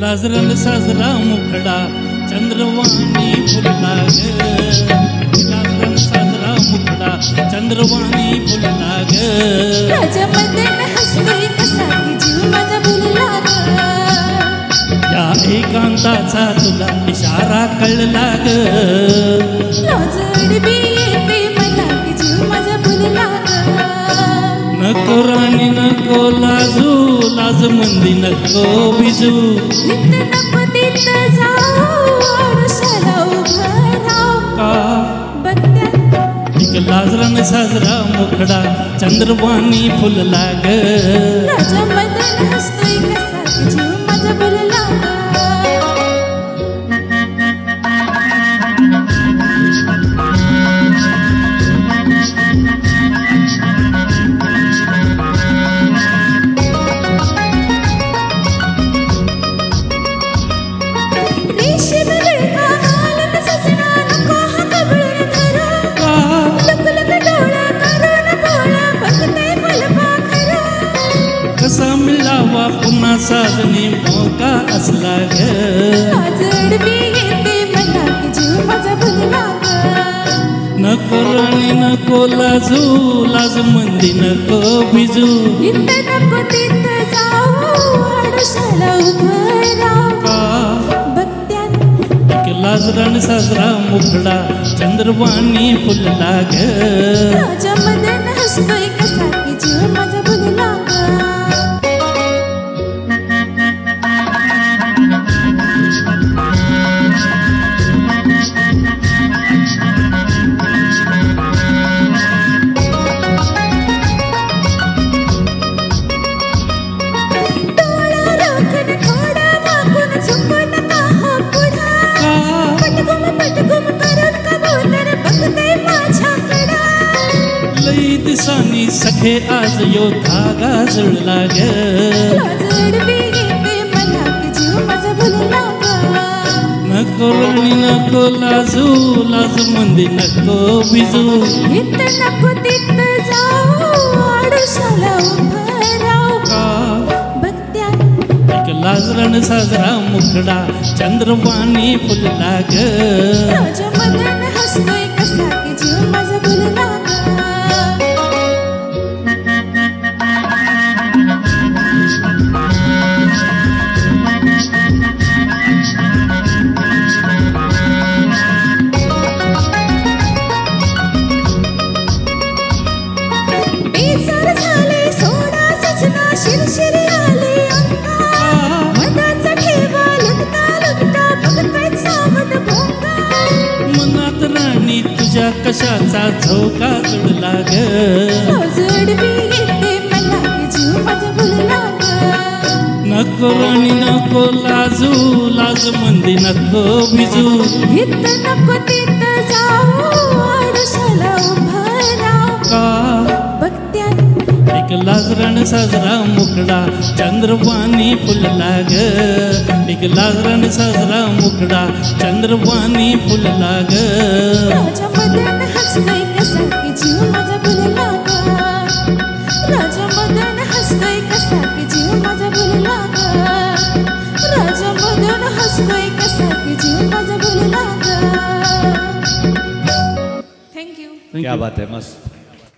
लाजरन साजरा मुखडा चंद्रवाणी फुलला ग लाजरन साजरा मुखडा चंद्रवाणी फुलला ग राजामदन हसतोय कसा की जीव माझा भुलला ग या एकांताचा तुला इशारा कळला ग लाजड बी येते मला की जीव माझा भुलला ग नको राणी नको लाजू लाज मंदी नको बिजू इथं नको तिथं जाऊ आडुशाला उभं राहू का बघत्या एक लाजरन साजरा मुखडा चंद्रवाणी फुलला ग राजामदन हसतोय कसा की जीव माझा भुलला ग कसा मिळावा पुन्हा साजनी मोका असला ग लाजड बी येते मला की जीव माझा भुलला ग नको राणी नको लाजू लाज मंदी नको बिजू इथं नको तिथं जाऊ आडुशाला उभं राहू का बघत्यात एक लाजरन साजरा मुखडा चंद्रवाणी फुलला ग राजामदन हसतोय कसा की जीव माझा भुलला ग दिसानी सखे आज यो धागा जुळला ग लाजड बी येते मला की जीव माझा भुलला ग नको राणी नको लाजू लाज मंदी नको बिजू इथं नको तिथं जाऊ आडुशाला उभं राहू का बघत्यात एक लाजरन साजरा मुखडा चंद्रवाणी फुलला ग राजामदन हसतोय कसा की जीव माझा भुलला ग तुझ्या कशाचा झोका जुळला ग लाजड बी येते मला की जीव माझा भुलला ग नको राणी नको लाजू लाज मंदी नको बिजू इथं नको तिथं जाऊ आडुशाला उभं राहू का बघत्यात एक लाजरन साजरा मुखडा चंद्रवाणी फुलला ग एक लाजरन साजरा मुखडा चंद्रवाणी फुलला ग राजामदन हसतोय कसा की जीव माझा भुलला ग राजामदन हसतोय कसा की जीव माझा भुलला ग राजामदन हसतोय कसा की जीव माझा भुलला ग थँक्यू क्या बात है, मस्त.